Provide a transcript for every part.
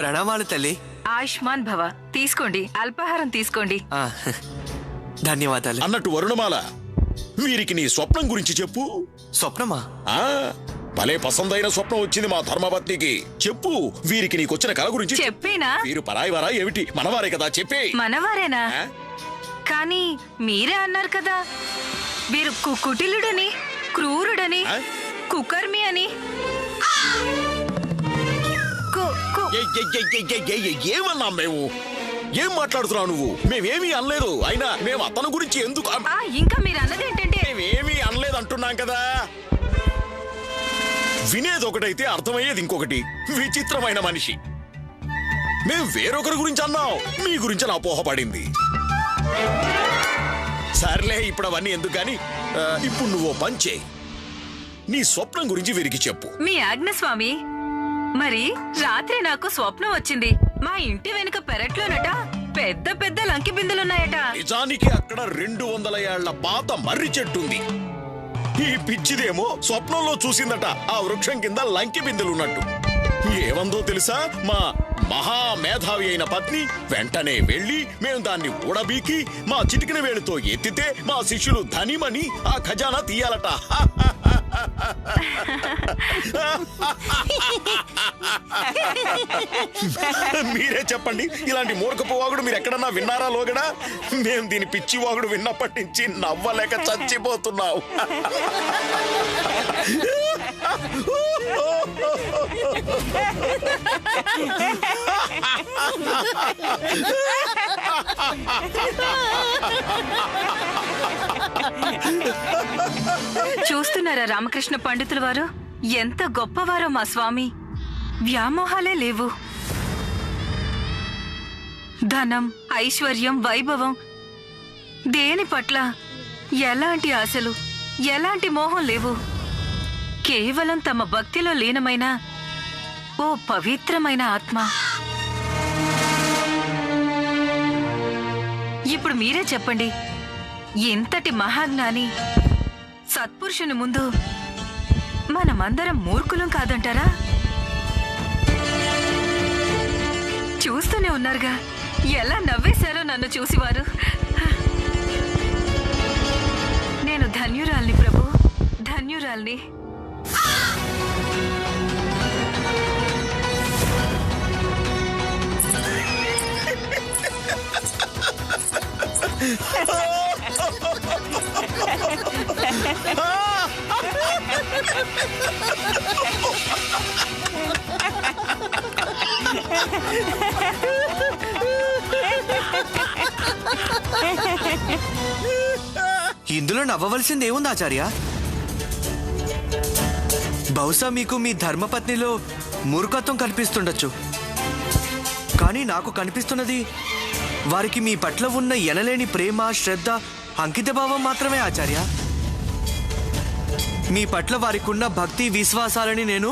ప్రణామాలు తల్లి. ఆయుష్మాన్ భవ. తీసుకోండి, అల్పాహారం తీసుకోండి. ధన్యవాదాలు. అన్నట్టు వరుణమాల, వీరికి నీ స్వప్నం గురించి చెప్పు. స్వప్నమా? భలే పసందైన స్వప్నం వచ్చింది మా ధర్మపత్నికి. చెప్పు, వీరికి నీకొచ్చిన కల గురించి. చెప్పేనా? వీరు పరాయివారా ఏమిటి? మనవారే కదా, చెప్పే. మనవారేనా? కానీ మీరే అన్నారు కదా వీరు కుటిలుడని, క్రూరుడని, కుకర్మి అని. ఏమన్నాం మేము? ఏం మాట్లాడుతున్నావు నువ్వు? మేమేమీ అనలేదు. అయినా మేము అతను గురించి ఎందుకు? ఇంకా మీరు అన్నది ఏంటంటే మేమేమీ అనలేదు అంటున్నాం కదా. వినేది ఒకటైతే అర్థమయ్యేది ఇంకొకటి. విచిత్రమైన మనిషి. మేం వేరొకరి గురించి అన్నాం, మీ గురించి నా అపోహపడింది. సర్లే, ఇప్పుడు అవన్నీ ఎందుకు గాని, ఇప్పుడు నువ్వు పంచే నీ స్వప్నం గురించి వీరికి చెప్పు. మీ ఆజ్ఞ స్వామి. మరి రాత్రి నాకు స్వప్నం వచ్చింది. మా ఇంటి వెనుక పెరట్లోనట పెద్ద పెద్ద లంకి బిందులున్నాయట. నిజానికి అక్కడ 200 ఏళ్ల పాత మర్రి చెట్టుంది. ఈ పిచ్చిదేమో స్వప్నంలో చూసిందట ఆ వృక్షం కింద లంకి బిందెలున్నట్టు. ఏమందో తెలుసా? మా మహామేధావి అయిన పత్ని వెంటనే వెళ్లి మేము దాన్ని ఊడబీకి మా చిటికిన వేలుతో ఎత్తితే మా శిష్యులు ధనిమని ఆ ఖజానా తీయాలట. మీరే చెప్పండి, ఇలాంటి మూర్ఖపు వాగుడు మీరు ఎక్కడన్నా విన్నారా లోగడా? మేము దీని పిచ్చి వాగుడు విన్నప్పటి నుంచి నవ్వలేక చచ్చిపోతున్నావు. చూస్తున్నారా రామకృష్ణ పండితుల వారు? ఎంత గొప్పవారో మా స్వామి. వ్యామోహాలే లేవు. ధనం, ఐశ్వర్యం, వైభవం, దేని పట్ల ఎలాంటి ఆశలు, ఎలాంటి మోహం లేవు. కేవలం తమ భక్తిలో లీనమైన ఓ పవిత్రమైన ఆత్మ. ఇప్పుడు మీరే చెప్పండి, ఇంతటి మహాజ్ఞాని సత్పురుషుని ముందు మనమందరం మూర్ఖులం కాదంటారా? చూస్తూనే ఉన్నారుగా ఎలా నవ్వేశారో నన్ను చూసివారు. నేను ధన్యురాల్ని ప్రభు, ధన్యురాల్ని. ఇందులో నవ్వవలసింది ఏముంది ఆచార్య? బహుశా మీకు మీ ధర్మపత్నిలో మూర్ఖత్వం కనిపిస్తుండొచ్చు. కానీ నాకు కనిపిస్తున్నది వారికి మీ పట్ల ఉన్న ఎనలేని ప్రేమ, శ్రద్ధ, అంకితభావం మాత్రమే ఆచార్య. మీ పట్ల వారికి ఉన్న భక్తి, విశ్వాసాలని నేను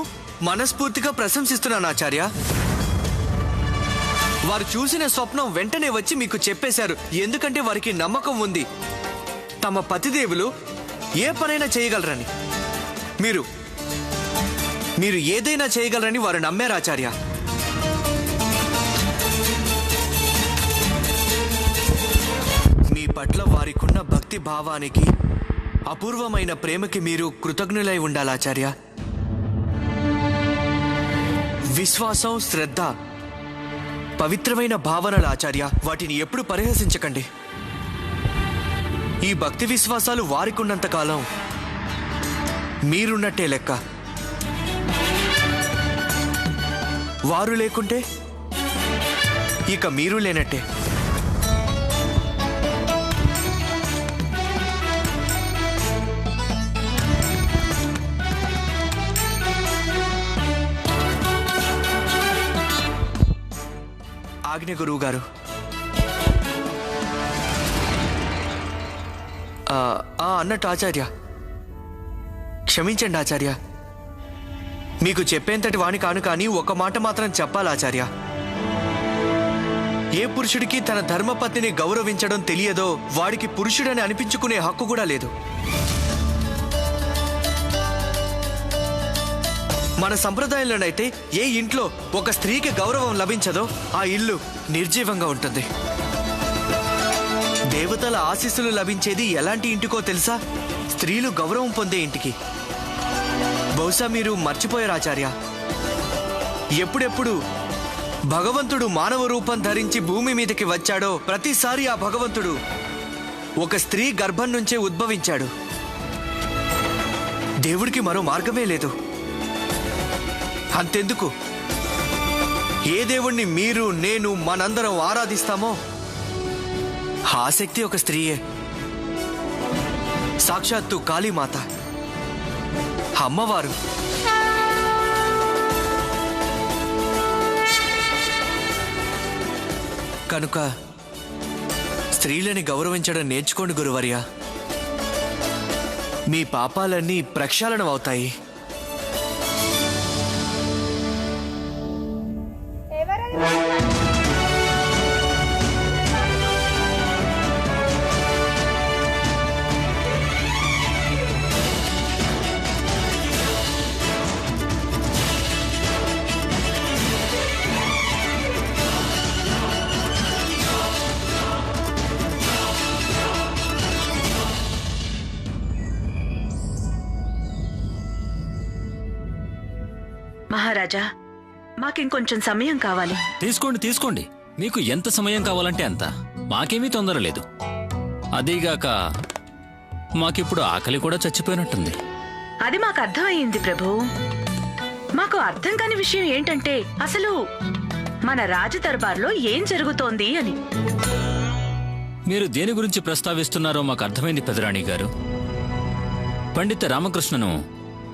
మనస్ఫూర్తిగా ప్రశంసిస్తున్నాను ఆచార్య. వారు చూసిన స్వప్నం వెంటనే వచ్చి మీకు చెప్పేశారు. ఎందుకంటే వారికి నమ్మకం ఉంది తమ పతిదేవులు ఏ పనైనా చేయగలరని. మీరు ఏదైనా చేయగలరని వారు నమ్మారు ఆచార్య. మీ పట్ల వారికున్న భక్తి భావానికి, అపూర్వమైన ప్రేమకి మీరు కృతజ్ఞులై ఉండాలి ఆచార్య. విశ్వాసం, శ్రద్ధ పవిత్రమైన భావనలు ఆచార్య. వాటిని ఎప్పుడు పరిహసించకండి. ఈ భక్తి విశ్వాసాలు వారికున్నంత కాలం మీరున్నట్టే లెక్క. వారు లేకుంటే ఇక మీరు లేనట్టే. ఆజ్ఞ గురువు గారు. అన్నట్టు ఆచార్య, క్షమించండి ఆచార్య. మీకు చెప్పేంతటి వాణి కాను, కానీ ఒక మాట మాత్రం చెప్పాలి ఆచార్య. ఏ పురుషుడికి తన ధర్మపత్నిని గౌరవించడం తెలియదో వాడికి పురుషుడని అనిపించుకునే హక్కు కూడా లేదు. మన సంప్రదాయంలోనైతే ఏ ఇంట్లో ఒక స్త్రీకి గౌరవం లభించదో ఆ ఇల్లు నిర్జీవంగా ఉంటుంది. దేవతల ఆశీస్సులు లభించేది ఎలాంటి ఇంటికో తెలుసా? స్త్రీలు గౌరవం పొందే ఇంటికి. బహుశా మీరు మర్చిపోయారు ఆచార్య. ఎప్పుడెప్పుడు భగవంతుడు మానవ రూపం ధరించి భూమి మీదకి వచ్చాడో ప్రతిసారి ఆ భగవంతుడు ఒక స్త్రీ గర్భం నుంచే ఉద్భవించాడు. దేవుడికి మరో మార్గమే లేదు. అంతెందుకు, ఏ దేవుణ్ణి మీరు నేను మనందరం ఆరాధిస్తామో ఆ శక్తి ఒక స్త్రీయే. సాక్షాత్తు కాళీమాత, అమ్మవారు. కనుక స్త్రీలని గౌరవించడం నేర్చుకోండి గురువర్య. మీ పాపాలన్నీ ప్రక్షాళనం అవుతాయి. మహారాజా, మాకింకొంచెం సమయం కావాలి. తీసుకోండి తీసుకోండి, మీకు ఎంత సమయం కావాలంటే అంత. మాకేమీ తొందర లేదు. అదీగాక మాకిప్పుడు ఆకలి కూడా చచ్చిపోయినట్టుంది. అది మాకు అర్థమయ్యింది ప్రభు. మాకు అర్థం కాని విషయం ఏంటంటే అసలు మన రాజదర్బార్లో ఏం జరుగుతోంది అని. మీరు దేని గురించి ప్రస్తావిస్తున్నారో మాకు అర్థమైంది పెదరాణి గారు. పండిత రామకృష్ణను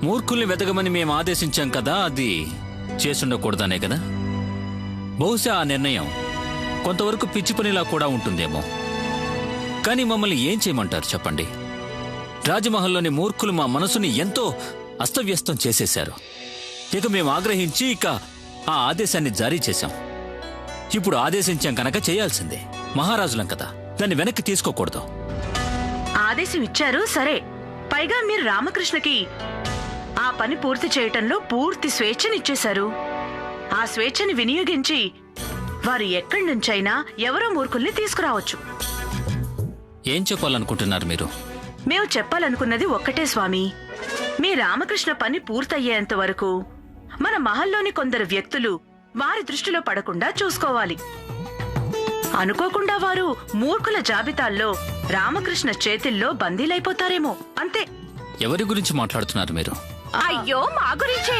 మూర్ఖుల్ని వెతకమని మేము ఆదేశించాం కదా, అది చేసుండకూడదనే కదా. బహుశా ఆ నిర్ణయం కొంతవరకు పిచ్చి పనిలా కూడా ఉంటుందేమో. కానీ మమ్మల్ని ఏం చేయమంటారు చెప్పండి? రాజమహల్లోని మూర్ఖులు మా మనసుని ఎంతో అస్తవ్యస్తం చేసేశారు. ఇక మేము ఆగ్రహించి ఆ ఆదేశాన్ని జారీ చేశాం. ఇప్పుడు ఆదేశించాం కనుక చేయాల్సిందే. మహారాజులం కదా, దాన్ని వెనక్కి తీసుకోకూడదు. ఆదేశం ఇచ్చారు సరే, పైగా మీరు రామకృష్ణకి ఆ పని పూర్తి చేయటంలో పూర్తి స్వేచ్ఛనిచ్చేశారు. ఆ స్వేచ్ఛని వినియోగించి వారు ఎక్కడి నుంచైనా ఎవరో మూర్ఖుల్ని తీసుకురావచ్చు. ఏం చెప్పాలనుకుంటున్నారు మీరు? మేము చెప్పాలనుకున్నది ఒక్కటే స్వామి. మీ రామకృష్ణ పని పూర్తయ్యేంత వరకు మన మహల్లోని కొందరు వ్యక్తులు వారి దృష్టిలో పడకుండా చూసుకోవాలి. అనుకోకుండా వారు మూర్ఖుల జాబితాల్లో రామకృష్ణ చేతిల్లో బందీలైపోతారేమో, అంతే. ఎవరి గురించి మాట్లాడుతున్నారు మీరు? అయ్యో, మా గురించే.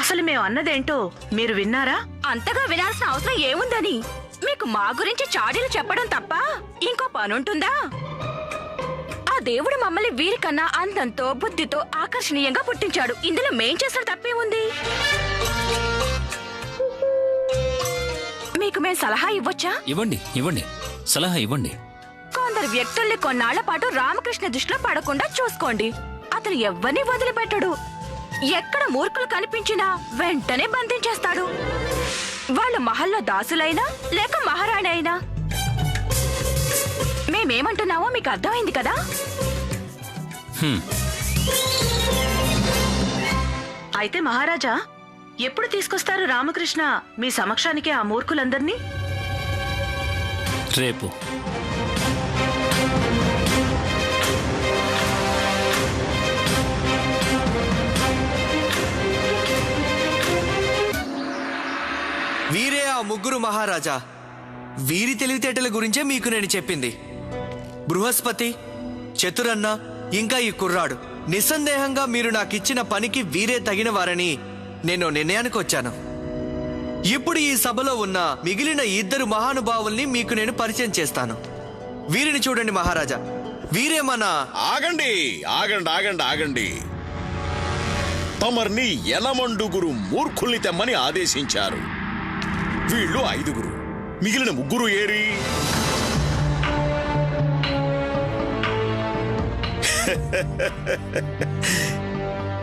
అసలు మేము అన్నదేంటో మీరు విన్నారా? అంతగా వినాల్సిన అవసరం ఏముందని మీకు మా గురించి చాడీలు చెప్పడం తప్ప ఇంకో పనుంటుందా? ఆ దేవుడు మమ్మల్ని వీరికన్నా అందంతో బుద్ధితో ఆకర్షణీయంగా పుట్టించాడు. ఇందులో మేం చేసిన తప్పే ఉంది. మీకు మేం సలహా ఇవ్వచ్చా? ఇవ్వండి ఇవ్వండి, సలహా ఇవ్వండి. కొందరు వ్యక్తుల్ని కొన్నాళ్ల పాటు రామకృష్ణ దృష్టిలో పడకుండా చూసుకోండి. అతను ఎవ్వరిని వదిలిపెట్టడు. ఎక్కడ మూర్ఖులు కనిపించినా వెంటనే బంధించేస్తాడు. వాళ్ళ మహల్లో దాసులైనా లేక మహారాణి అయినా. మేమేమంటున్నామో మీకు అర్థమైంది కదా? అయితే మహారాజా, ఎప్పుడు తీసుకొస్తారు రామకృష్ణ మీ సమక్షానికి ఆ మూర్ఖులందర్నీ? రేపు. వీరే ఆ ముగ్గురు మహారాజా. వీరి తెలివితేటల గురించే మీకు నేను చెప్పింది. బృహస్పతి, చతురన్న, ఇంకా ఈ కుర్రాడు. నిస్సందేహంగా మీరు నాకిచ్చిన పనికి వీరే తగిన వారని నేను నిర్ణయానికి వచ్చాను. ఇప్పుడు ఈ సభలో ఉన్న మిగిలిన ఇద్దరు మహానుభావుల్ని మీకు నేను పరిచయం చేస్తాను. వీరిని చూడండి మహారాజా. వీరే మన... ఆగండి ఆగండి ఆగండి ఆగండి. తమర్ని ఎనమండుగురు మూర్ఖుల్ని తెమ్మని ఆదేశించారు. వీళ్ళు 5గురు. మిగిలిన 3 ఏరి?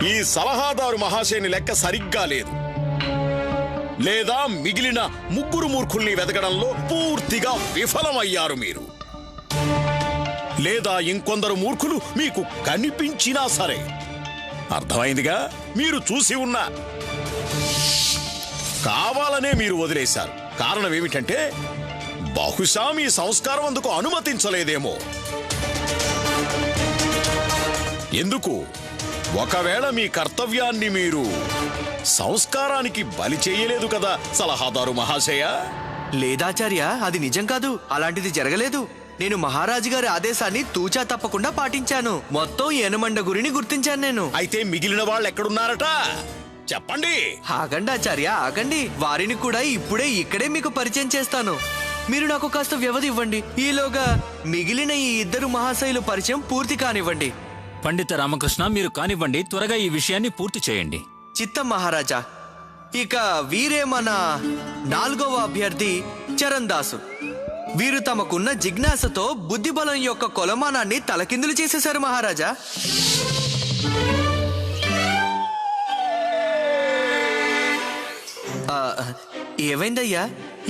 ఈ సలహాదారు మహాశయుని లెక్క సరిగ్గా లేదు. లేదా మిగిలిన 3 మూర్ఖుల్ని వెతకడంలో పూర్తిగా విఫలమయ్యారు మీరు. లేదా ఇంకొందరు మూర్ఖులు మీకు కనిపించినా సరే. అర్థమైందిగా? మీరు చూసి ఉన్నా కావాలనే మీరు వదిలేశారు. కారణం ఏమిటంటే బహుశా మీ సంస్కారం అందుకు అనుమతించలేదేమో. ఎందుకు? ఒకవేళ మీ కర్తవ్యాన్ని మీరు సంస్కారానికి బలి చేయలేదు కదా సలహాదారు మహాశయ. లేదాచార్య, అది నిజం కాదు. అలాంటిది జరగలేదు. నేను మహారాజు గారి ఆదేశాన్ని తూచా తప్పకుండా పాటించాను. మొత్తం ఏనుమండ గురిని గుర్తించాను నేను. అయితే మిగిలిన వాళ్ళు ఎక్కడున్నారట చెప్పండి. ఆగండి ఆచార్య, ఆగండి. వారిని కూడా ఇప్పుడే ఇక్కడే మీకు పరిచయం చేస్తాను. మీరు నాకు కాస్త వ్యవధి ఇవ్వండి. ఈలోగా మిగిలిన ఈ ఇద్దరు మహాశయులు పరిచయం పూర్తి కానివ్వండి. పండిత రామకృష్ణ, మీరు కానివ్వండి, త్వరగా ఈ విషయాన్ని పూర్తి చేయండి. చిత్తం మహారాజా. ఇక వీరే మన 4వ అభ్యర్థి చరణ్ దాసు. వీరు తమకున్న జిజ్ఞాసతో బుద్ధిబలం యొక్క కొలమానాన్ని తలకిందులు చేసేశారు మహారాజా. ఏమైందయ్యా,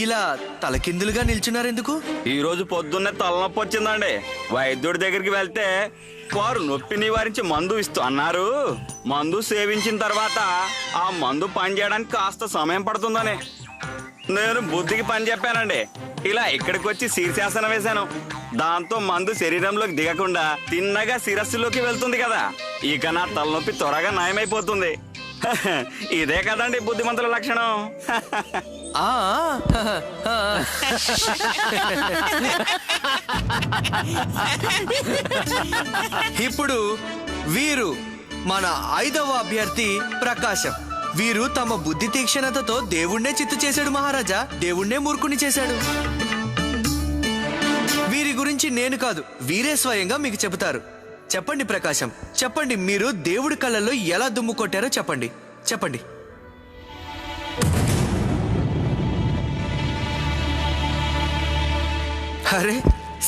ఇలా తలకిందులుగా నిల్చున్నారెందుకు? ఈ రోజు పొద్దున్నే తలనొప్పి వచ్చిందండి. వైద్యుడి దగ్గరికి వెళ్తే వారు నొప్పి నివారించి మందు ఇస్తూ అన్నారు. మందు సేవించిన తర్వాత ఆ మందు పనిచేయడానికి కాస్త సమయం పడుతుందని నేను బుద్ధికి పని చెప్పానండి. ఇలా ఇక్కడికి వచ్చి శీర్షాసనం వేశాను. దాంతో మందు శరీరంలోకి దిగకుండా తిన్నగా శిరస్సులోకి వెళ్తుంది కదా. ఇక నా తలనొప్పి త్వరగా నయమైపోతుంది. ఇదే కదండి బుద్ధిమంతుల లక్షణం. ఆ ఇప్పుడు వీరు మన 5వ అభ్యర్థి ప్రకాశం. వీరు తమ బుద్ధి తీక్షణతతో దేవుణ్ణే చిత్తు చేశాడు మహారాజా. దేవుణ్ణే మూర్ఖుని చేశాడు. వీరి గురించి నేను కాదు, వీరే స్వయంగా మీకు చెబుతారు. చెప్పండి ప్రకాశం, చెప్పండి, మీరు దేవుడి కళ్ళల్లో ఎలా దుమ్ము కొట్టారో చెప్పండి. చెప్పండి. అరే,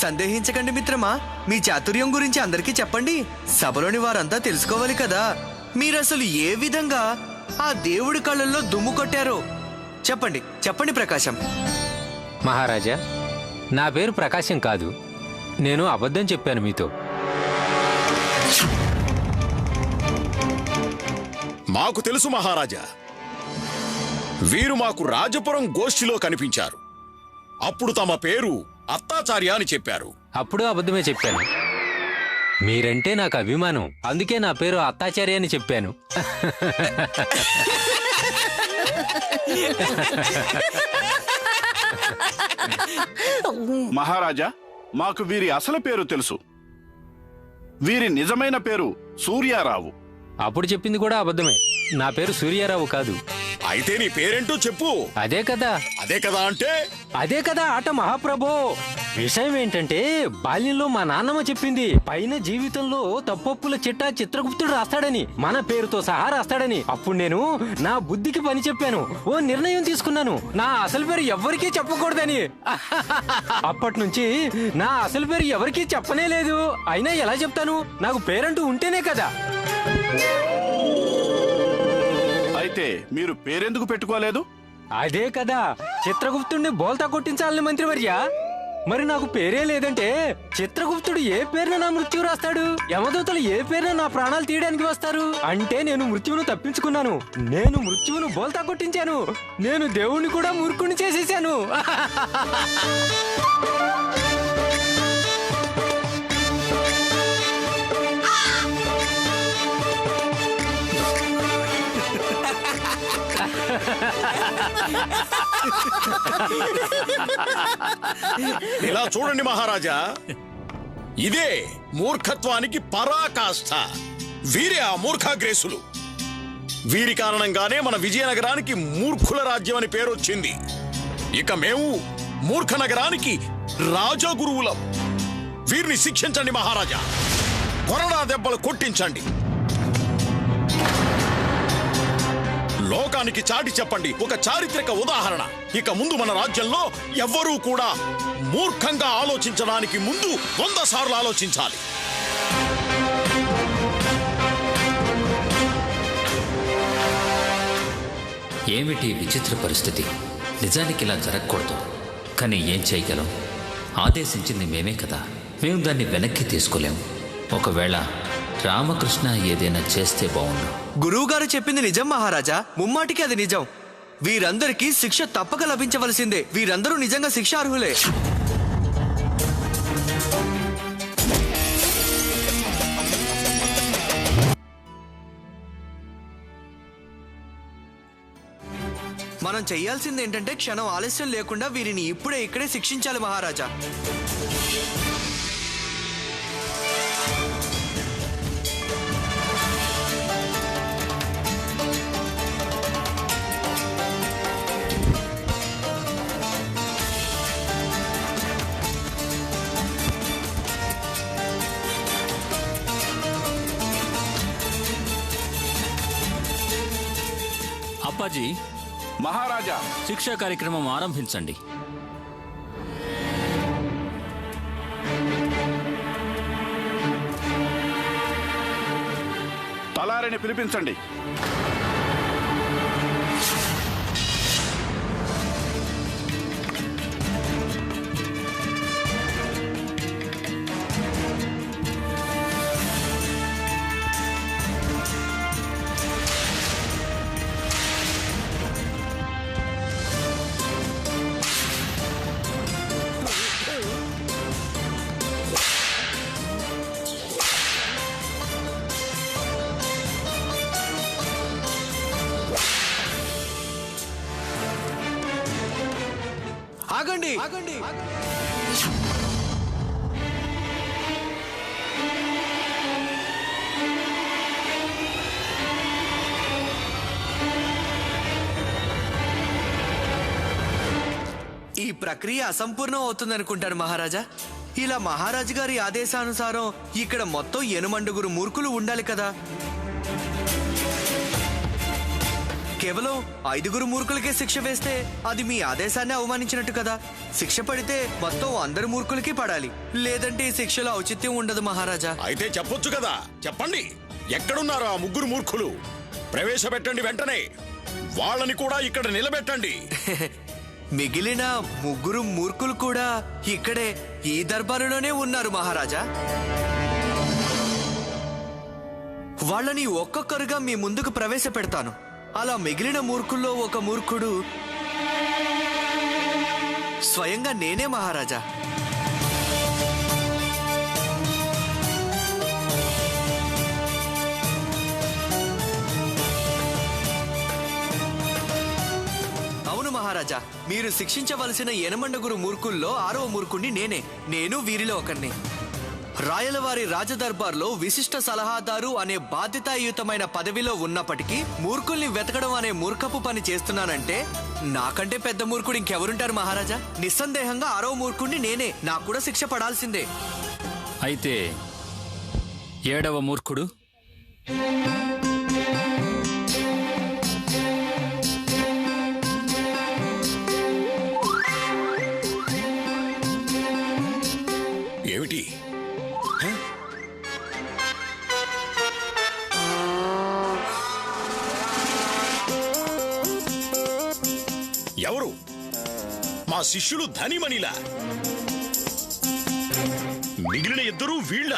సందేహించకండి మిత్రమా. మీ చాతుర్యం గురించి అందరికీ చెప్పండి. సభలోని వారంతా తెలుసుకోవాలి కదా. మీరసలు ఏ విధంగా ఆ దేవుడి కళ్ళల్లో దుమ్ము కొట్టారో చెప్పండి. చెప్పండి ప్రకాశం. మహారాజా, నా పేరు ప్రకాశం కాదు. నేను అబద్ధం చెప్పాను మీతో. మాకు తెలుసు మహారాజా. వీరు మాకు రాజపురం గోష్ఠిలో కనిపించారు. అప్పుడు తమ పేరు అత్తాచార్య అని చెప్పారు. అప్పుడు అబద్ధమే చెప్పాను. మీరంటే నాకు అభిమానం, అందుకే నా పేరు అత్తాచార్య అని చెప్పాను. మహారాజా, మాకు వీరి అసలు పేరు తెలుసు. వీరి నిజమైన పేరు సూర్యారావు. అప్పుడు చెప్పింది కూడా అబద్ధమే. నా పేరు సూర్యారావు కాదు. అయితే నీ పేరేంటో చెప్పు. అదే కదా. అదే కదా అంటే అదే కదా ఆట మహాప్రభో. విషయం ఏంటంటే, బాల్యంలో మా నాన్నమ్మ చెప్పింది, పైన జీవితంలో తప్పొప్పుల చిట్టా చిత్రగుప్తుడు రాస్తాడని, మన పేరుతో సహా రాస్తాడని. అప్పుడు నేను నా బుద్ధికి పని చెప్పాను. ఓ నిర్ణయం తీసుకున్నాను, నా అసలు పేరు ఎవ్వరికీ చెప్పకూడదని. అప్పటి నుంచి నా అసలు పేరు ఎవరికీ చెప్పనే లేదు. అయినా ఎలా చెప్తాను? నాకు పేరంటూ ఉంటేనే కదా. అయితే మీరు పేరెందుకు పెట్టుకోలేదు? అదే కదా, చిత్రగుప్తుడిని బోల్తా కొట్టించాలని మంత్రివర్య. మరి నాకు పేరే లేదంటే చిత్రగుప్తుడు ఏ పేరున నా మృత్యు రాస్తాడు? యమదూతలు ఏ పేరున నా ప్రాణాలు తీయడానికి వస్తారు? అంటే నేను మృత్యువును తప్పించుకున్నాను. నేను మృత్యువును బోల్తా కొట్టించాను. నేను దేవుణ్ణి కూడా మూర్ఖుని చేసేసాను. ఇలా చూడండి మహారాజా, ఇదే మూర్ఖత్వానికి పరాకాష్ఠ. వీరే ఆ మూర్ఖాగ్రేసులు. వీరి కారణంగానే మన విజయనగరానికి మూర్ఖుల రాజ్యం అని పేరు వచ్చింది. ఇక మేము మూర్ఖ నగరానికి రాజగురువులం. వీరిని శిక్షించండి మహారాజా. కొరడా దెబ్బలు కొట్టించండి. లోకానికి చాటి చెప్పండి ఒక చారిత్రక ఉదాహరణ. ఇక ముందు మన రాజ్యంలో ఎవ్వరూ కూడా మూర్ఖంగా ఆలోచించడానికి ముందు 100 సార్లు ఆలోచించాలి. ఏమిటి విచిత్ర పరిస్థితి? నిజానికి ఇలా జరగకూడదు, కానీ ఏం చేయగలం? ఆదేశించింది మేమే కదా. మేము దాన్ని వెనక్కి తీసుకోలేము. ఒకవేళ రామకృష్ణ ఏదైనా చేస్తే బాగుండు. గురువుగారు చెప్పింది నిజం మహారాజా, ముమ్మాటికి అది నిజం. వీరందరికీ శిక్ష తప్పక లభించవలసిందే. వీరందరూ నిజంగా శిక్ష అర్హులే. మనం చెయ్యాల్సింది ఏంటంటే క్షణం ఆలస్యం లేకుండా వీరిని ఇక్కడే శిక్షించాలి మహారాజా. అప్పాజీ, మహారాజా, శిక్షా కార్యక్రమం ఆరంభించండి. తలారిని పిలిపించండి. ఆగండి. ఈ ప్రక్రియ అసంపూర్ణం అవుతుందనుకుంటాను మహారాజా. ఇలా మహారాజు గారి ఆదేశానుసారం ఇక్కడ మొత్తం 8 మూర్ఖులు ఉండాలి కదా. కేవలం 5 మూర్ఖులకే శిక్ష వేస్తే అది మీ ఆదేశాన్ని అవమానించినట్టు కదా. శిక్ష పడితే మొత్తం అందరు మూర్ఖులకి పడాలి, లేదంటే ఈ శిక్షలో ఔచిత్యం ఉండదు మహారాజా. అయితే చెప్పొచ్చు కదా, చెప్పండి. ఎక్కడున్నారు ఆ 3 మూర్ఖులు? ప్రవేశపెట్టండి వెంటనే. వాళ్ళని కూడా ఇక్కడ నిలబెట్టండి. మిగిలిన 3 మూర్ఖులు కూడా ఇక్కడే ఈ దర్బారులోనే ఉన్నారు మహారాజా. వాళ్ళని ఒక్కొక్కరుగా మీ ముందుకు ప్రవేశపెడతాను. అలా మిగిలిన మూర్ఖుల్లో ఒక మూర్ఖుడు స్వయంగా నేనే మహారాజా. అవును మహారాజా, మీరు శిక్షించవలసిన 8 మూర్ఖుల్లో 6వ మూర్ఖుణ్ణి నేనే. నేను వీరిలో ఒకరిని. రాయలవారి రాజదర్బార్లో విశిష్ట సలహాదారు అనే బాధ్యతాయుతమైన పదవిలో ఉన్నప్పటికీ మూర్ఖుల్ని వెతకడం అనే మూర్ఖపు పని చేస్తున్నానంటే నాకంటే పెద్ద మూర్ఖుడు ఇంకెవరుంటారు మహారాజా? నిస్సందేహంగా 6వ మూర్ఖుడిని నేనే. నాకు కూడా శిక్ష పడాల్సిందే. అయితే 7వ మూర్ఖుడు? ఏమిటి? ఎవరు? మా శిష్యులు ధనిమణిలా? మిగిలిన 2 వీళ్ళ?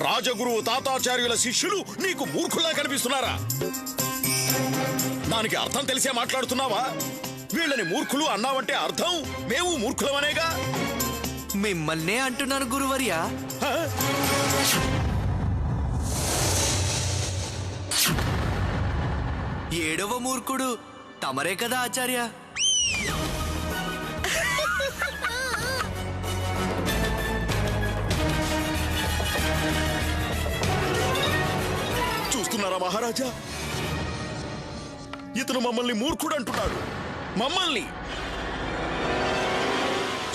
రాజగురువు తాతాచార్యుల శిష్యులు నీకు మూర్ఖుల్లా కనిపిస్తున్నారా? దానికి అర్థం తెలిసే మాట్లాడుతున్నావా? వీళ్ళని మూర్ఖులు అన్నావంటే అర్థం మేము మూర్ఖులమనేగా. మిమ్మల్నే అంటున్నాను గురువర్యా. 7వ మూర్ఖుడు తమరే కదా ఆచార్య. చూస్తున్నారా మహారాజా? ఇతను మమ్మల్ని మూర్ఖుడు అంటున్నాడు. మమ్మల్ని,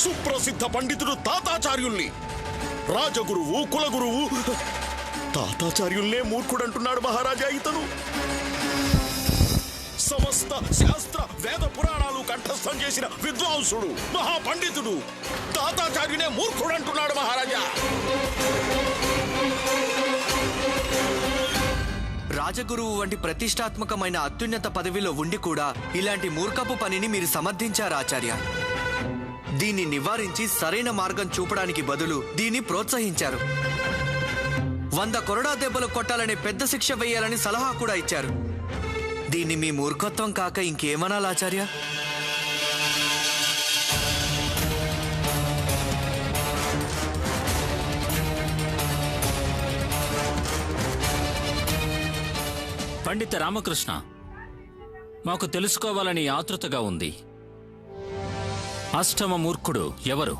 సుప్రసిద్ధ పండితుడు తాతాచార్యుల్ని, రాజగురువు కులగురువు తాతాచార్యుల్నే మూర్ఖుడు అంటున్నాడు మహారాజా. ఇతను సమస్త శాస్త్ర వేద పురాణాలు కంఠస్థం చేసిన విద్వాంసుడు, మహాపండితుడు తాతాచార్యునే మూర్ఖుడు అంటున్నాడు మహారాజా. రాజగురువు వంటి ప్రతిష్టాత్మకమైన అత్యున్నత పదవిలో ఉండి కూడా ఇలాంటి మూర్ఖపు పనిని మీరు సమర్థించారు ఆచార్య. దీన్ని నివారించి సరైన మార్గం చూపడానికి బదులు దీన్ని ప్రోత్సహించారు. 100 కొరడా దెబ్బలు కొట్టాలనే పెద్ద శిక్ష వేయాలని సలహా కూడా ఇచ్చారు. దీన్ని మీ మూర్ఖత్వం కాక ఇంకేమనాలి ఆచార్య? పండిత రామకృష్ణ, మాకు తెలుసుకోవాలని ఆతృతగా ఉంది. అష్టమ మూర్ఖుడు ఎవరు?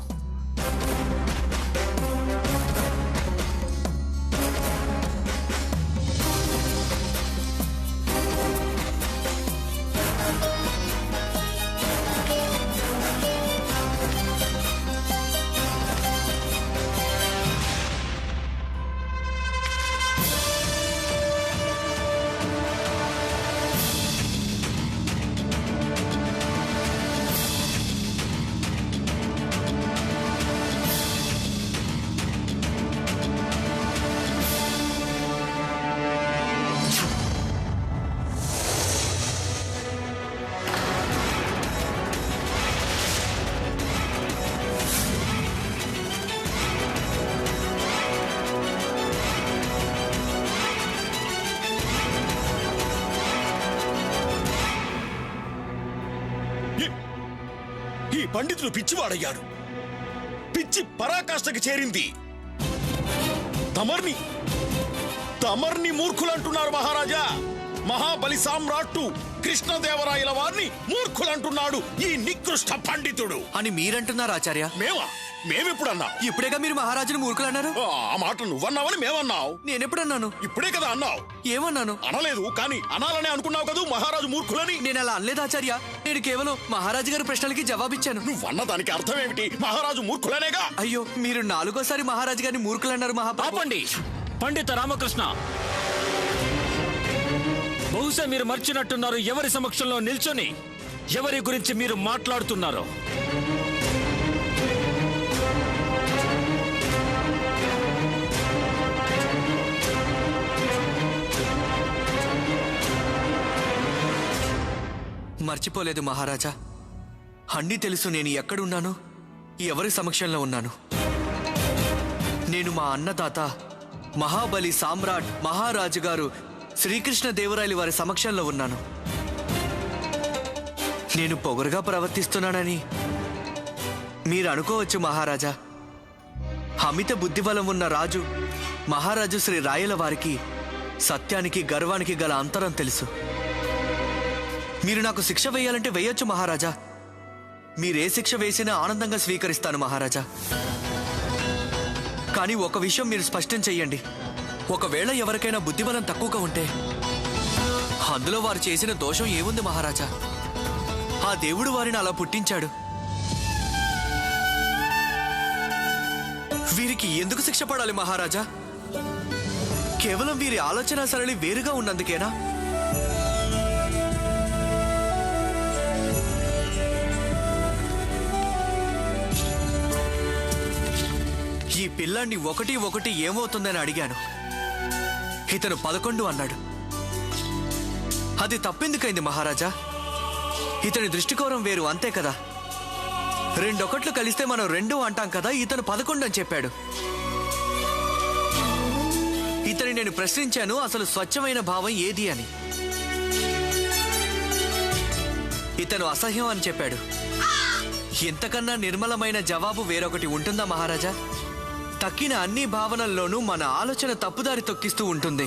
ఈ పండితుడు పిచ్చివాడయ్యాడు. పిచ్చి పరాకాష్ఠకి చేరింది. తమర్ని మూర్ఖులంటున్నారు మహారాజా. మహాబలి సామ్రాట్టు కృష్ణదేవరాయల వారిని మూర్ఖులంటున్నాడు ఈ నికృష్ట పండితుడు అని మీరంటున్నారు ఆచార్య. మేమెప్పుడు అన్నాం? ఇప్పుడేగా మీరు మహారాజును మూర్ఖులు అన్నారు. ఆ మాట నువ్వన్నావని మేమన్నావు. నేనెప్పుడన్నాను? ఇప్పుడే కదా అన్నావు. ఏమన్నాను? అనలేదు, కానీ అనాలనే అనుకున్నావు కదా మహారాజు మూర్ఖులని. నేను అలా అనలేదు ఆచార్య. నేను కేవలం మహారాజు గారి ప్రశ్నలకి జవాబిచ్చాను. నువ్వన్న దానికి అర్థం ఏమిటి? మహారాజు మూర్ఖులనేగా. అయ్యో, మీరు 4గోసారి మహారాజు గారిని మూర్ఖులు అన్నారు మహాప్రభు. ఆపండి పండిత రామకృష్ణ. బహుశా మీరు మర్చినట్టున్నారు ఎవరి సమక్షంలో నిల్చొని ఎవరి గురించి మీరు మాట్లాడుతున్నారో. మర్చిపోలేదు మహారాజా. అన్నీ తెలుసు నేను ఎక్కడున్నాను, ఎవరి సమక్షంలో ఉన్నాను. నేను మా అన్నదాత మహాబలి సామ్రాట్ మహారాజు గారు శ్రీకృష్ణ దేవరాయలు వారి సమక్షంలో ఉన్నాను. నేను పొగరుగా ప్రవర్తిస్తున్నానని మీరు అనుకోవచ్చు మహారాజా. అమిత బుద్ధిబలం ఉన్న రాజు మహారాజు శ్రీ రాయల వారికి సత్యానికి గర్వానికి గల అంతరం తెలుసు. మీరు నాకు శిక్ష వేయాలంటే వేయొచ్చు మహారాజా. మీరే శిక్ష వేసినా ఆనందంగా స్వీకరిస్తాను మహారాజా. కానీ ఒక విషయం మీరు స్పష్టం చెయ్యండి. ఒకవేళ ఎవరికైనా బుద్ధిబలం తక్కువగా ఉంటే అందులో వారు చేసిన దోషం ఏముంది మహారాజా? ఆ దేవుడు వారిని అలా పుట్టించాడు. వీరికి ఎందుకు శిక్ష పడాలి మహారాజా? కేవలం వీరి ఆలోచన సరళి వేరుగా ఉన్నందుకేనా? ఈ పిల్లాన్ని 1 ఏమవుతుందని అడిగాను. ఇతను 11 అన్నాడు. అది తప్పెందుకైంది మహారాజా? ఇతని దృష్టికోణం వేరు, అంతే కదా. 2 1లు కలిస్తే మనం 2 అంటాం కదా. ఇతను 11 అని చెప్పాడు. ఇతని నేను ప్రశ్నించాను, అసలు స్వచ్ఛమైన భావం ఏది అని. ఇతను అసహ్యం అని చెప్పాడు. ఇంతకన్నా నిర్మలమైన జవాబు వేరొకటి ఉంటుందా మహారాజా? తక్కిన అన్ని భావనల్లోనూ మన ఆలోచన తప్పుదారి తొక్కిస్తూ ఉంటుంది.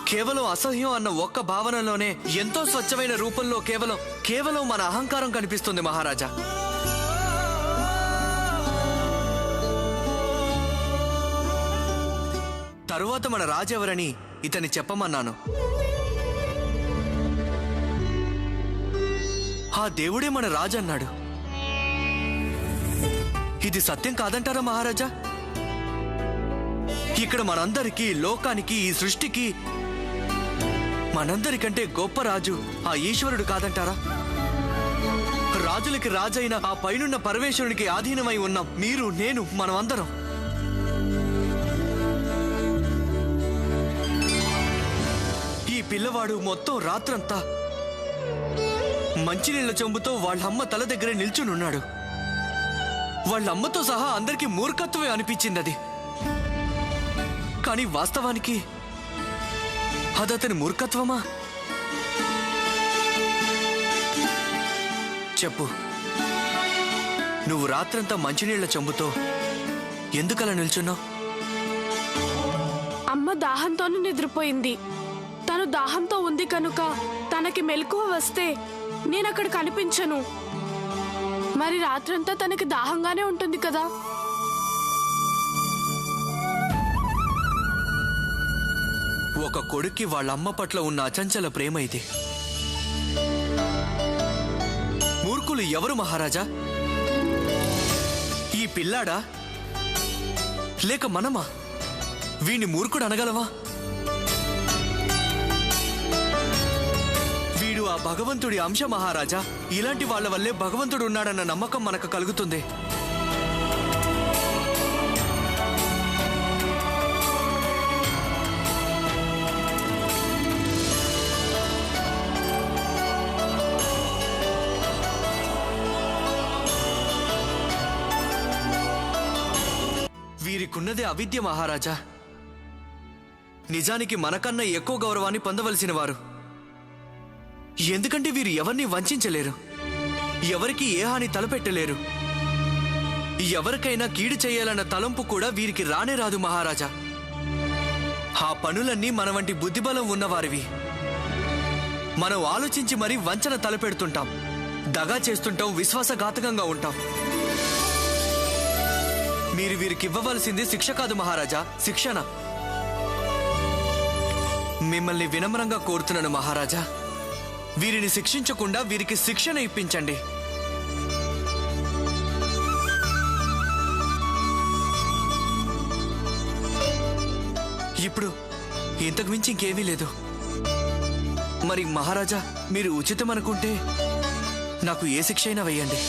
కేవలం అసహ్యం అన్న ఒక్క భావనలోనే ఎంతో స్వచ్ఛమైన రూపంలో కేవలం మన అహంకారం కనిపిస్తుంది మహారాజా. తరువాత మన రాజెవరని ఇతన్ని చెప్పమన్నాను. ఆ దేవుడే మన రాజు అన్నాడు. ఇది సత్యం కాదంటారా మహారాజా? ఇక్కడ మనందరికీ, లోకానికి, ఈ సృష్టికి మనందరికంటే గొప్ప రాజు ఆ ఈశ్వరుడు కాదంటారా? రాజులకి రాజైన ఆ పైనున్న పరమేశ్వరునికి ఆధీనమై ఉన్నాం మీరు, నేను, మనమందరం. ఈ పిల్లవాడు మొత్తం రాత్రంతా మంచినీళ్ల చెంబుతో వాళ్ళమ్మ తల దగ్గరే నిల్చునున్నాడు. వాళ్ళ అమ్మతో సహా అందరికీ మూర్ఖత్వమే అనిపించింది అది. కానీ వాస్తవానికి అదతని మూర్ఖత్వమా? చెప్పు, నువ్వు రాత్రంతా మంచినీళ్ల చెంబుతో ఎందుకలా నిల్చున్నావు? అమ్మ దాహంతోనే నిద్రపోయింది. తను దాహంతో ఉంది కనుక తనకి మెలకువ వస్తే నేనక్కడ కనిపించను. మరి రాత్రంతా తనకి దాహంగానే ఉంటుంది కదా. ఒక కొడుక్కి వాళ్ళ అమ్మ పట్ల ఉన్న అచంచల ప్రేమ ఇది. మూర్ఖులు ఎవరు మహారాజా? ఈ పిల్లాడా లేక మనమా? వీణ్ణి మూర్ఖుడు అనగలవా? వీడు ఆ భగవంతుడి అంశ మహారాజా. ఇలాంటి వాళ్ళ వల్లే భగవంతుడు ఉన్నాడన్న నమ్మకం మనకు కలుగుతుంది. వీరికున్నదే అవిద్య మహారాజా. నిజానికి మనకన్నా ఎక్కువ గౌరవాన్ని పొందవలసిన వారు. ఎందుకంటే వీరు ఎవరిని వంచలేరు, ఎవరికి ఏ హాని తలపెట్టలేరు. ఎవరికైనా కీడు చేయాలన్న తలంపు కూడా వీరికి రానే రాదు మహారాజా. ఆ పనులన్నీ మన వంటి బుద్ధిబలం ఉన్నవారివి. మనం ఆలోచించి మరీ వంచన తలపెడుతుంటాం, దగా చేస్తుంటాం, విశ్వాసఘాతకంగా ఉంటాం. మీరు వీరికి ఇవ్వవలసింది శిక్ష కాదు మహారాజా, శిక్షణ. మిమ్మల్ని వినమ్రంగా కోరుతున్నాను మహారాజా, వీరిని శిక్షించకుండా వీరికి శిక్షణ ఇప్పించండి. ఇప్పుడు ఇంతకు మించి ఇంకేమీ లేదు. మరి మహారాజా, మీరు ఉచితం అనుకుంటే నాకు ఏ శిక్ష అయినా వేయండి.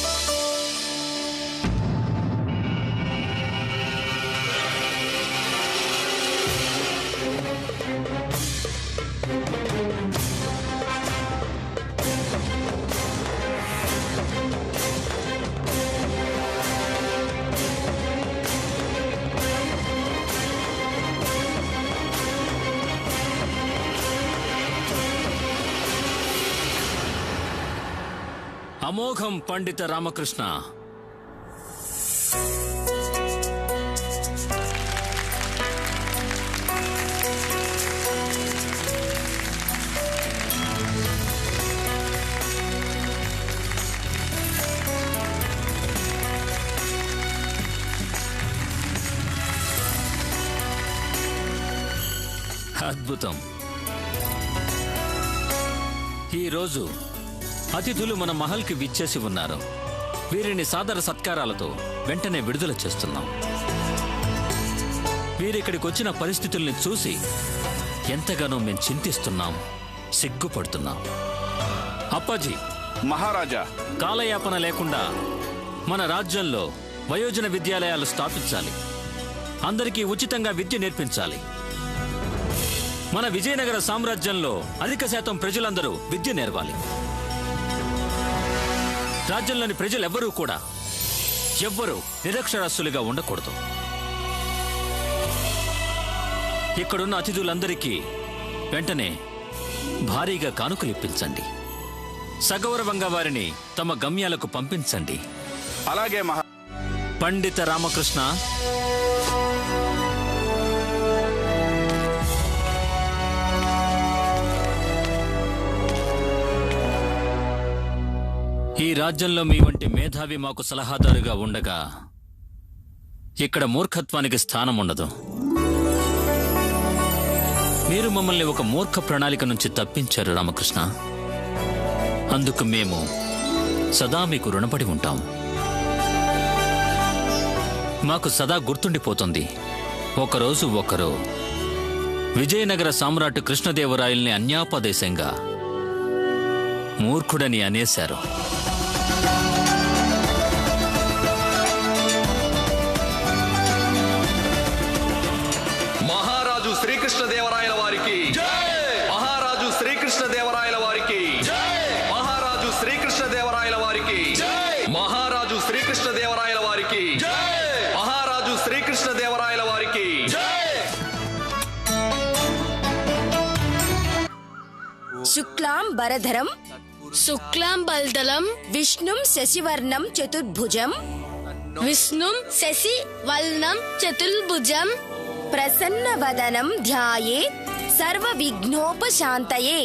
అమోఘం పండిత రామకృష్ణ. అద్భుతం. ఈరోజు అతిథులు మన మహల్కి విచ్చేసి ఉన్నారు. వీరిని సాదర సత్కారాలతో వెంటనే విడుదల చేస్తున్నాం. వీరిక్కడికి వచ్చిన పరిస్థితుల్ని చూసి ఎంతగానో మేము చింతిస్తున్నాం, సిగ్గుపడుతున్నాం. అప్పాజీ, మహారాజా, కాలయాపన లేకుండా మన రాజ్యంలో వయోజన విద్యాలయాలు స్థాపించాలి. అందరికీ ఉచితంగా విద్య నేర్పించాలి. మన విజయనగర సామ్రాజ్యంలో అధిక శాతం ప్రజలందరూ విద్య నేర్వాలి. రాజ్యంలోని ప్రజలెవ్వరూ కూడా ఎవ్వరూ నిరక్షరాస్యులుగా ఉండకూడదు. ఇక్కడున్న అతిథులందరికీ వెంటనే భారీగా కానుకలు ఇప్పించండి. సగౌరవంగా వారిని తమ గమ్యాలకు పంపించండి. అలాగే పండిత రామకృష్ణ, ఈ రాజ్యంలో మీ వంటి మేధావి మాకు సలహాదారుగా ఉండగా ఇక్కడ మూర్ఖత్వానికి స్థానం ఉండదు. మీరు మమ్మల్ని ఒక మూర్ఖ ప్రణాళిక నుంచి తప్పించారు రామకృష్ణ. అందుకు మేము సదా మీకు రుణపడి ఉంటాం. మాకు సదా గుర్తుండిపోతుంది, ఒకరోజు ఒకరు విజయనగర సామ్రాట్ కృష్ణదేవరాయల్ని అన్యాపదేశంగా మూర్ఖుడని అనేశారు. మహారాజు శ్రీకృష్ణదేవరాయల వారికి, మహారాజు శ్రీకృష్ణదేవరాయల వారికి, మహారాజు శ్రీకృష్ణదేవరాయల వారికి, మహారాజు శ్రీకృష్ణదేవరాయల వారికి. శుక్లాం బరధరం శుక్లాం బల్దలం విష్ణుం శశివర్ణం చతుర్భుజం విష్ణుం శశి వల్నం చతుర్భుజం ప్రసన్నవదనం ధ్యాయేత్ సర్వ విఘ్నోపశాంతయే.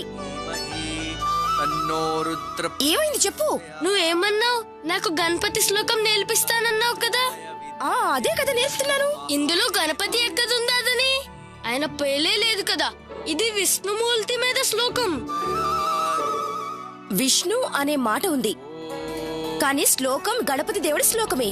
తన్నో రుద్ర ఏమైంది చెప్పు. నువ్వేమన్నావు? నాకు గణపతి శ్లోకం నేర్పిస్తానన్నావు కదా. అదే కదా నేర్పుతున్నాను. ఇందులో గణపతి ఎక్కడుందాదని ఆయన పేలే లేదు కదా. ఇది విష్ణుమూర్తి మీద శ్లోకం. విష్ణు అనే మాట ఉంది, కానీ శ్లోకం గణపతి దేవుడి శ్లోకమే.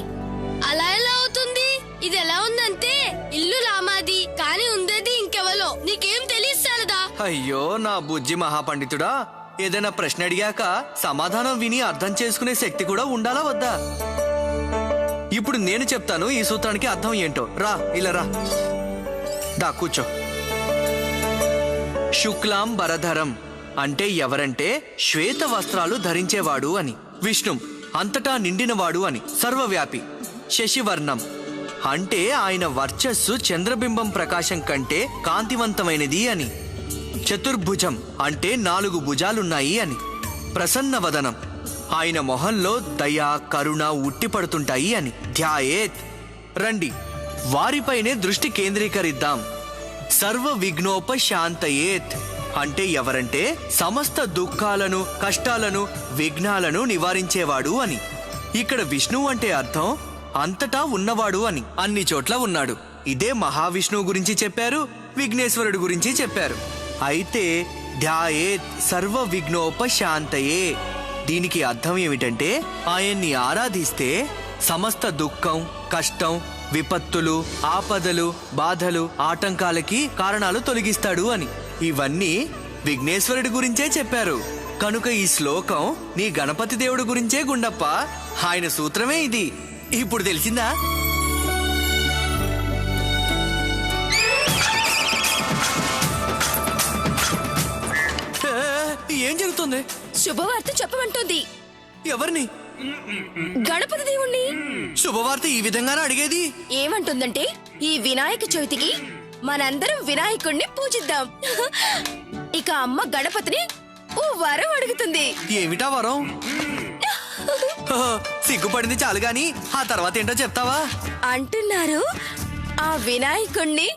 అలా ఎలా అవుతుంది? ఇది ఎలా ఉందంటే ఇల్లు రామాది కానీ ఉండేది ఇంకెవలో. నీకేం తెలియదా? అయ్యో నా బుజ్జి మహాపండితుడా, ఏదైనా ప్రశ్న అడిగాక సమాధానం విని అర్థం చేసుకునే శక్తి కూడా ఉండాలా వద్దా? ఇప్పుడు నేను చెప్తాను ఈ సూత్రానికి అర్థం ఏంటో. రా ఇలా రా, దా కూర్చో. శుక్లాం బరధరం అంటే ఎవరంటే శ్వేత వస్త్రాలు ధరించేవాడు అని. విష్ణు అంతటా నిండినవాడు అని. సర్వవ్యాపి. శశివర్ణం అంటే ఆయన వర్చస్సు చంద్రబింబం ప్రకాశం కంటే కాంతివంతమైనది అని. చతుర్భుజం అంటే 4 భుజాలున్నాయి అని. ప్రసన్నవదనం ఆయన మొహంలో దయ కరుణ ఉట్టిపడుతుంటాయి అని. ధ్యాయేత్ రండి వారిపైనే దృష్టి కేంద్రీకరిద్దాం. సర్వ విఘ్నోపశాంతయేత్ అంటే ఎవరంటే సమస్త దుఃఖాలను కష్టాలను విఘ్నాలను నివారించేవాడు అని. ఇక్కడ విష్ణువు అంటే అర్థం అంతటా ఉన్నవాడు అని. అన్ని చోట్ల ఉన్నాడు. ఇదే మహావిష్ణువు గురించి చెప్పారు, విఘ్నేశ్వరుడు గురించి చెప్పారు. అయితే ధ్యాయేత్ సర్వ విఘ్నోపశాంతయే దీనికి అర్థం ఏమిటంటే ఆయన్ని ఆరాధిస్తే సమస్త దుఃఖం కష్టం విపత్తులు ఆపదలు బాధలు ఆటంకాలకి కారణాలు తొలగిస్తాడు అని. ఇవన్నీ విఘ్నేశ్వరుడి గురించే చెప్పారు. కనుక ఈ శ్లోకం నీ గణపతి దేవుడి గురించే గుండప్ప. ఆయన సూత్రమే ఇది. ఇప్పుడు తెలిసిందా? ఏం జరుగుతుంది? శుభవార్త చెప్పమంటుంది. ఎవరిని? గణపతి దేవుణ్ణి. శుభవార్త ఈ విధంగానే అడిగేది? ఏమంటుందంటే ఈ వినాయక చవితికి మనందరం వినాయకుణ్ణి పూజిద్దాం. ఇక అమ్మ గణపతిని ఓ వరం అడుగుతుంది. ఏమిటా వరం? సిగ్గుపడింది చాలు గాని ఆ తర్వాత ఏంటో చెప్తావా? అంటున్నారు ఆ వినాయకుణ్ణి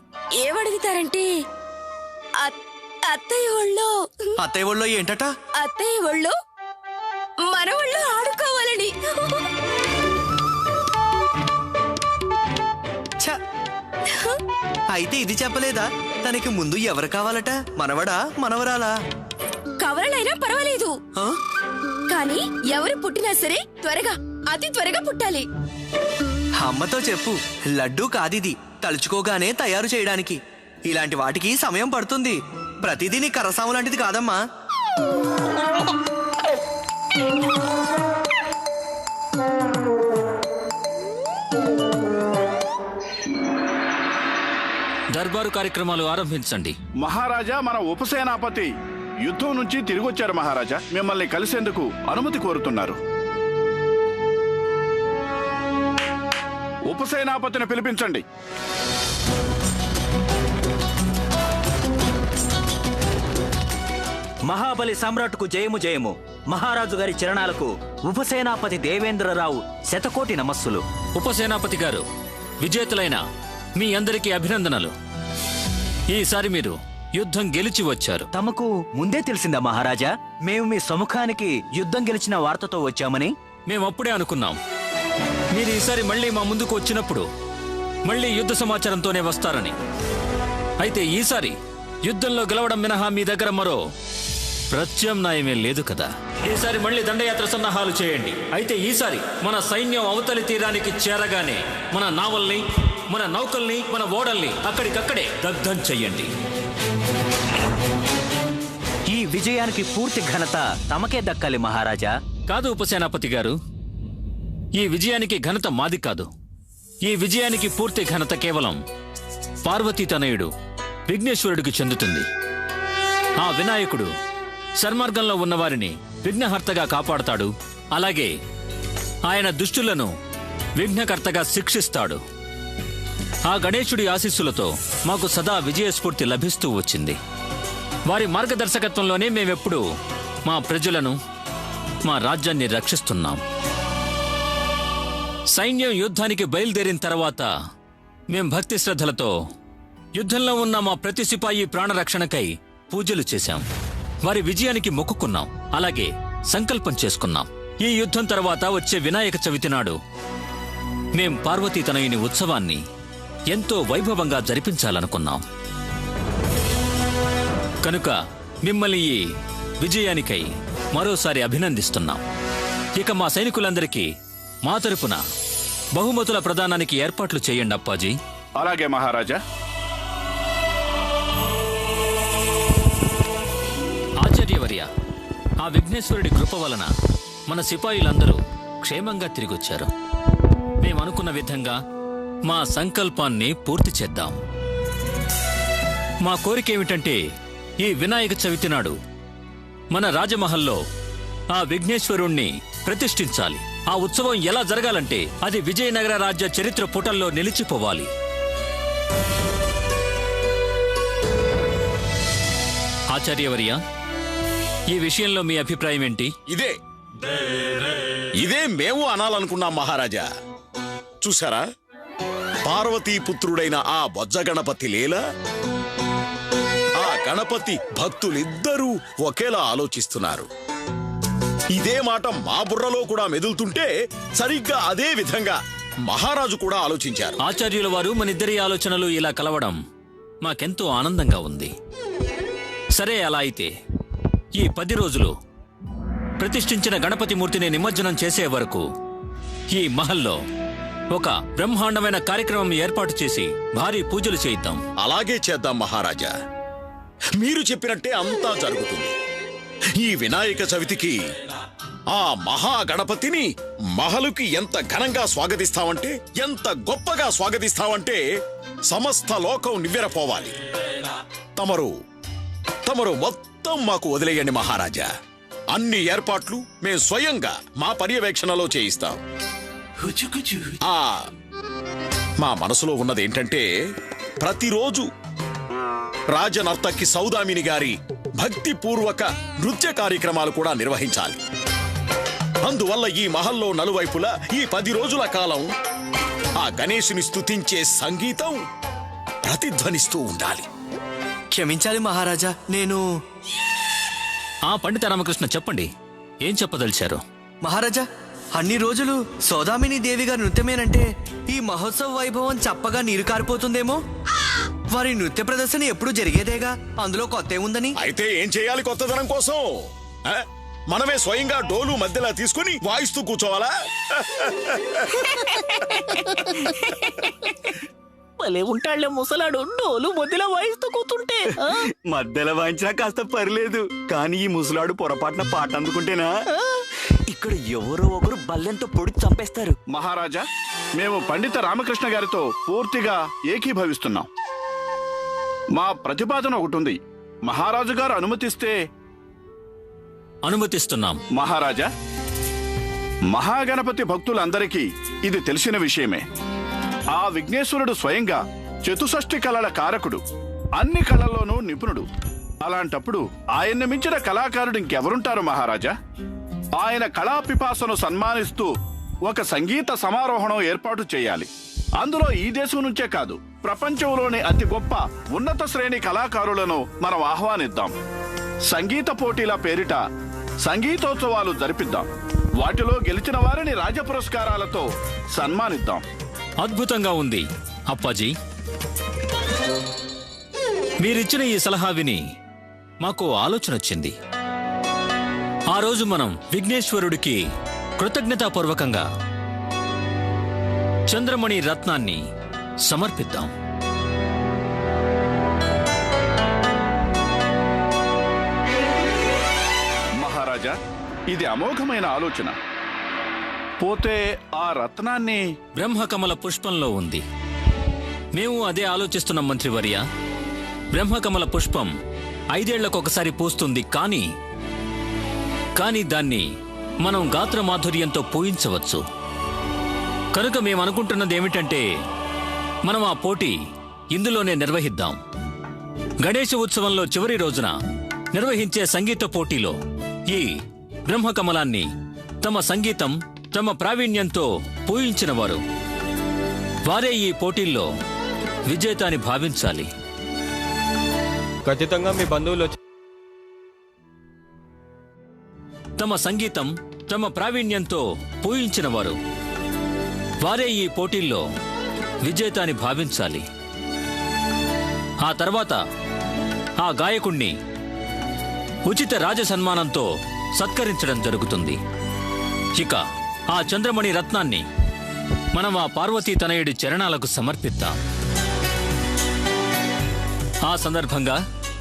ఏమడుగుతారంటే అత్తయ్య ఒళ్ళో. అత్తయ్య ఒళ్ళో ఏంటట? అత్తయ్య ఒళ్ళో మన ఒళ్ళో ఆడుకోవాలని. ఛ! అయితే ఇది చెప్పలేదా? తనకి ముందు ఎవరు కావాలట? మనవడా మనవరాలా? కవరలైనా పర్వాలేదు, ఆ? కానీ ఎవరు పుట్టినా సరే త్వరగా అతి త్వరగా పుట్టాలి. అమ్మతో చెప్పు, లడ్డూ కాదిది, తలుచుకోగానే తయారు చేయడానికి. ఇలాంటి వాటికి సమయం పడుతుంది. ప్రతిదీ నీ కరసాము లాంటిది కాదమ్మా. దర్బారు కార్యక్రమాలు ఆరంభించండి. మహారాజా, మన ఉపసేనాపతి యుద్ధం నుంచి తిరిగొచ్చారు మహారాజా. మిమ్మల్ని కలిసేందుకు అనుమతి కోరుతున్నారు. ఉపసేనాపతిని పిలిపించండి. మహాబలి సమ్రాట్కు జయము జయము. మహారాజు గారి చరణాలకు ఉపసేనాపతి దేవేంద్రరావు శతకోటి నమస్సులు. ఉపసేనాపతి గారు, విజేతలైన మీ అందరికీ అభినందనలు. ఈసారి మీరు యుద్ధం గెలిచి వచ్చారు. తమకు ముందే తెలిసిందా మహారాజా? మేము మీ సముఖానికి యుద్ధం గెలిచిన వార్తతో వచ్చామని. మేమప్పుడే అనుకున్నాం. మీరు ఈసారి మళ్ళీ మా ముందుకు వచ్చినప్పుడు మళ్ళీ యుద్ధ సమాచారంతోనే వస్తారని. అయితే ఈసారి యుద్ధంలో గెలవడం మినహా మీ దగ్గర మరో ప్రత్యామ్నాయమే లేదు కదా. ఈసారి మళ్ళీ దండయాత్ర సన్నాహాలు చేయండి. అయితే ఈసారి మన సైన్యం అవతలి తీరానికి చేరగానే మన నావల్ని మన నౌకల్ని మన ఓడల్ని అక్కడికక్కడే దగ్ధం చెయ్యండి. ఈ విజయానికి పూర్తి ఘనత తమకే దక్కాలి మహారాజా. కాదు ఉపసేనాపతి గారు, ఈ విజయానికి ఘనత మాది కాదు. ఈ విజయానికి పూర్తి ఘనత కేవలం పార్వతీ తనయుడు విఘ్నేశ్వరుడికి చెందుతుంది. ఆ వినాయకుడు సన్మార్గంలో ఉన్నవారిని విఘ్నహర్తగా కాపాడుతాడు. అలాగే ఆయన దుష్టులను విఘ్నకర్తగా శిక్షిస్తాడు. ఆ గణేశుడి ఆశీస్సులతో మాకు సదా విజయస్ఫూర్తి లభిస్తూ వచ్చింది. వారి మార్గదర్శకత్వంలోనే మేమెప్పుడు మా ప్రజలను మా రాజ్యాన్ని రక్షిస్తున్నాం. సైన్యం యుద్ధానికి బయలుదేరిన తర్వాత మేం భక్తి శ్రద్ధలతో యుద్ధంలో ఉన్న మా ప్రతి సిపాయి ప్రాణరక్షణకై పూజలు చేశాం. వారి విజయానికి మొక్కుకున్నాం. అలాగే సంకల్పం చేసుకున్నాం. ఈ యుద్ధం తర్వాత వచ్చే వినాయక చవితి నాడు మేం పార్వతీ తనయుని ఉత్సవాన్ని ఎంతో వైభవంగా జరిపించాలనుకున్నాం. కనుక మిమ్మల్ని ఈ విజయానికై మరోసారి అభినందిస్తున్నాం. ఇక మా సైనికులందరికీ మా తరపున బహుమతుల ప్రదానానికి ఏర్పాట్లు చేయండి అప్పాజీ. అలాగే మహారాజా. ఆచార్యవర్య, ఆ విఘ్నేశ్వరుడి కృప వలన మన సిపాయిలందరూ క్షేమంగా తిరిగొచ్చారు. మేమనుకున్న విధంగా మా సంకల్పాన్ని పూర్తి చేద్దాం. మా కోరిక ఏమిటంటే ఈ వినాయక చవితి నాడు మన రాజమహల్లో ఆ విఘ్నేశ్వరుణ్ణి ప్రతిష్ఠించాలి. ఆ ఉత్సవం ఎలా జరగాలంటే అది విజయనగర రాజ్య చరిత్ర పుటల్లో నిలిచిపోవాలి. ఆచార్యవర్య, ఈ విషయంలో మీ అభిప్రాయం ఏంటి? ఇదే మేము అనాలనుకున్నాం మహారాజా. చూసారా, పార్వతీపుత్రుడైన ఆ బొజ్జ గణపతి లీల, ఆ గణపతి భక్తులిద్దరూ ఒకేలా ఆలోచిస్తున్నారు. ఇదే మాట మా బుర్రలో కూడా మెదులుతుంటే సరిగ్గా అదే విధంగా మహారాజు కూడా ఆలోచించారు. ఆచార్యుల వారు మనిద్దరి ఆలోచనలు ఇలా కలవడం మాకెంతో ఆనందంగా ఉంది. సరే, అలా అయితే ఈ 10 రోజులు ప్రతిష్ఠించిన గణపతి మూర్తిని నిమజ్జనం చేసే వరకు ఈ మహల్లో ఒక బ్రహ్మాండమైన కార్యక్రమం ఏర్పాటు చేసి భారీ పూజలు చేయిద్దాం. అలాగే చేద్దాం మహారాజా. మీరు చెప్పినట్టే అంతా జరుగుతుంది. ఈ వినాయక చవితికి ఆ మహాగణపతిని మహలుకి ఎంత ఘనంగా స్వాగతిస్తామంటే, ఎంత గొప్పగా స్వాగతిస్తామంటే సమస్త లోకం నివ్వెరపోవాలి. తమరు మొత్తం మాకు వదిలేయండి మహారాజా. అన్ని ఏర్పాట్లు మేం స్వయంగా మా పర్యవేక్షణలో చేయిస్తాం. మా మనసులో ఉన్నదేంటంటే, ప్రతిరోజు రాజనర్తకి సౌదామిని గారి భక్తిపూర్వక నృత్య కార్యక్రమాలు కూడా నిర్వహించాలి. అందువల్ల ఈ మహల్లో నలువైపులా ఈ 10 రోజుల కాలం ఆ గణేశుని స్తుతించే సంగీతం ప్రతిధ్వనిస్తూ ఉండాలి. క్షమించాలి మహారాజా, నేను... ఆ పండిత రామకృష్ణ, చెప్పండి, ఏం చెప్పదలిచారు? మహారాజా, అన్ని రోజులు సౌదామిని దేవి గారి నృత్యమేనంటే ఈ మహోత్సవ వైభవం చప్పగా నీరు కారిపోతుందేమో. వారి నృత్య ప్రదర్శన ఎప్పుడు జరిగేదేగా, అందులో కొత్త ఏముందని? అయితే ఏం చేయాలి కొత్తదనం కోసం? మనమే స్వయంగా డోలు మధ్యలో తీసుకుని వాయిస్తూ కూర్చోవాలా? భలే ఉంటాళ్లే ముసలాడు, డోలు మధ్యలో వాయిస్తూ కూతుంటే. మధ్యలో వాయించినా కాస్త పర్లేదు, కానీ ఈ ముసలాడు పొరపాటున పాట అందుకుంటేనా ఇక్కడ ఎవరో ఒకరు బల్లెంతో పొడి చంపేస్తారు. మహారాజా, మేము పండిత రామకృష్ణ గారితో పూర్తిగా ఏకీభవిస్తున్నాం. మా ప్రతిపాదన ఒకటి ఉంది. మహారాజు గారు అనుమతిస్తే... అనుమతిస్తున్నాం. మహారాజా, మహాగణపతి భక్తులందరికీ ఇది తెలిసిన విషయమే. ఆ విఘ్నేశ్వరుడు స్వయంగా చతుషష్ఠి కళల కారకుడు, అన్ని కళల్లోనూ నిపుణుడు. అలాంటప్పుడు ఆయన్ని మించిన కళాకారుడు ఇంకెవరుంటారు మహారాజా? ఆయన కళాపిపాసను సన్మానిస్తూ ఒక సంగీత సమారోహణం ఏర్పాటు చేయాలి. అందులో ఈ దేశం నుంచే కాదు, ప్రపంచంలోని అతి గొప్ప ఉన్నత శ్రేణి కళాకారులను మనం ఆహ్వానిద్దాం. సంగీత పోటీల పేరిట సంగీతోత్సవాలు జరిపిద్దాం. వాటిలో గెలిచిన వారిని రాజ పురస్కారాలతో సన్మానిద్దాం. అద్భుతంగా ఉంది అప్పాజీ. మీరిచ్చిన ఈ సలహా విని మాకు ఆలోచన వచ్చింది. ఆ రోజు మనం విఘ్నేశ్వరుడికి కృతజ్ఞతాపూర్వకంగా చంద్రమణి రత్నాన్ని సమర్పిద్దాం. మహారాజా, ఇది అమోఘమైన ఆలోచన. పోతే ఆ రత్నాన్ని... బ్రహ్మకమల పుష్పంలో ఉంది. మేము అదే ఆలోచిస్తున్నాం మంత్రివర్య. బ్రహ్మకమల పుష్పం 5 ఏళ్లకొకసారి పూస్తుంది, కానీ దాన్ని మనం గాత్ర మాధుర్యంతో పూయించవచ్చు. కనుక మేమనుకుంటున్నది ఏమిటంటే, మనం ఆ పోటీ ఇందులోనే నిర్వహిద్దాం. గణేశ ఉత్సవంలో చివరి రోజున నిర్వహించే సంగీత పోటీలో ఈ బ్రహ్మకమలాన్ని తమ సంగీతం, తమ ప్రావీణ్యంతో పూయించిన వారు వారే ఈ పోటీల్లో విజేత అని భావించాలి. ఖచ్చితంగా మీ బంధువులు తమ సంగీతం, తమ ప్రావీణ్యంతో పూయించిన వారు వారే ఈ పోటీల్లో విజేత అని భావించాలి. ఆ తర్వాత ఆ గాయకుణ్ణి ఉచిత రాజ సన్మానంతో సత్కరించడం జరుగుతుంది. ఇక ఆ చంద్రమణి రత్నాన్ని మనం ఆ పార్వతీ తనయుడి చరణాలకు సమర్పిద్దాం. ఆ సందర్భంగా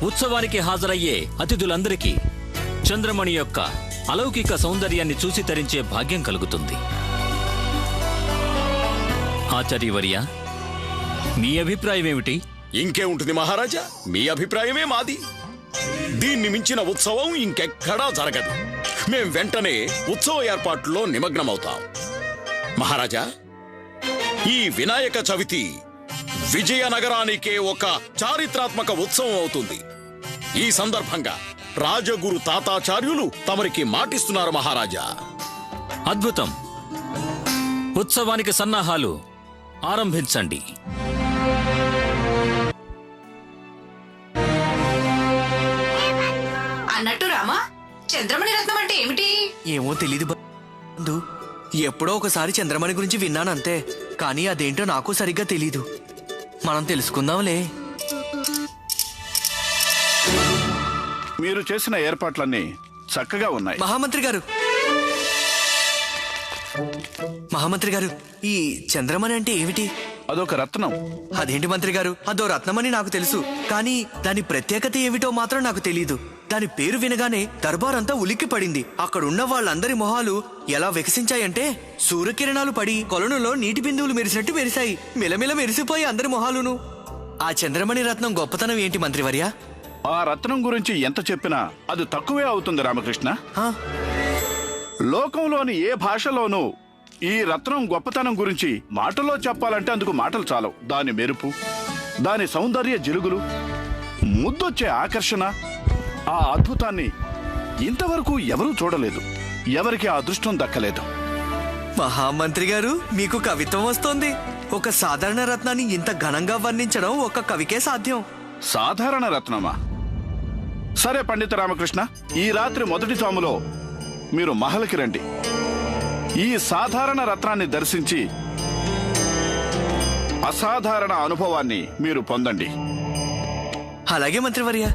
ఉత్సవానికి హాజరయ్యే అతిథులందరికీ చంద్రమణి యొక్క అలౌకిక సౌందర్యాన్ని చూసి తరించే భాగ్యం కలుగుతుంది. ఆచార్యవర్య, మీ అభిప్రాయం ఏమిటి? ఇంకే ఉంటుంది మహారాజా, మీ అభిప్రాయమే మాది. దీన్ని మించిన ఉత్సవం ఇంకెక్కడా జరగదు. మేం వెంటనే ఉత్సవ ఏర్పాట్లలో నిమగ్నమవుతాం. మహారాజా, ఈ వినాయక చవితి విజయనగరానికే ఒక చారిత్రాత్మక ఉత్సవం అవుతుంది. ఈ సందర్భంగా రాజగురు తాతాచార్యులు తమరికి మాటిస్తున్నారు మహారాజా. అద్భుతం. ఉత్సవానికి సన్నాహాలు ఆరంభించండి. అన్నట్టు రామా, చంద్రమణి రత్నం అంటే ఏమిటి? ఏమో తెలీదు బంధు. ఎప్పుడో ఒకసారి చంద్రమణి గురించి విన్నానంతే, కానీ అదేంటో నాకు సరిగ్గా తెలీదు. మనం తెలుసుకుందాంలే. మీరు చేసిన ఏర్పాట్లన్నీ చక్కగా ఉన్నాయి. మహామంత్రి గారు, ఈ చంద్రమణి అంటే ఏమిటి? అదొక రత్నం. అదేంటి మంత్రి గారు, అదో రత్నమని నాకు తెలుసు, కానీ దాని ప్రత్యేకత ఏమిటో మాత్రం నాకు తెలీదు. దాని పేరు వినగానే దర్బారంతా ఉలిక్కి పడింది. అక్కడున్న వాళ్ళందరి మొహాలు ఎలా వికసించాయంటే సూర్యకిరణాలు పడి కొలనులో నీటి బిందువులు మెరిసినట్టు మెరిశాయి. మిలమిల మెరిసిపోయి అందరి మొహాలును. ఆ చంద్రమణి రత్నం గొప్పతనం ఏంటి మంత్రివర్య? ఆ రత్నం గురించి ఎంత చెప్పినా అది తక్కువే అవుతుంది రామకృష్ణ. లోకంలోని ఏ భాషలోనూ ఈ రత్నం గొప్పతనం గురించి మాటల్లో చెప్పాలంటే అందుకు మాటలు చాలవు. దాని మెరుపు, దాని సౌందర్య జిలుగులు, ముద్దొచ్చే ఆకర్షణ, ఆ అద్భుతాన్ని ఇంతవరకు ఎవరూ చూడలేదు. ఎవరికి ఆ అదృష్టం దక్కలేదు. మహామంత్రి గారు, మీకు కవిత్వం వస్తోంది. ఒక సాధారణ రత్నాన్ని ఇంత ఘనంగా వర్ణించడం ఒక కవికే సాధ్యం. సాధారణ రత్నమా? సరే పండిత రామకృష్ణ, ఈ రాత్రి మొదటి జాములో మీరు మహల్కి రండి. ఈ సాధారణ రత్నాన్ని దర్శించి అసాధారణ అనుభవాన్ని మీరు పొందండి. అలాగే మంత్రివర్య.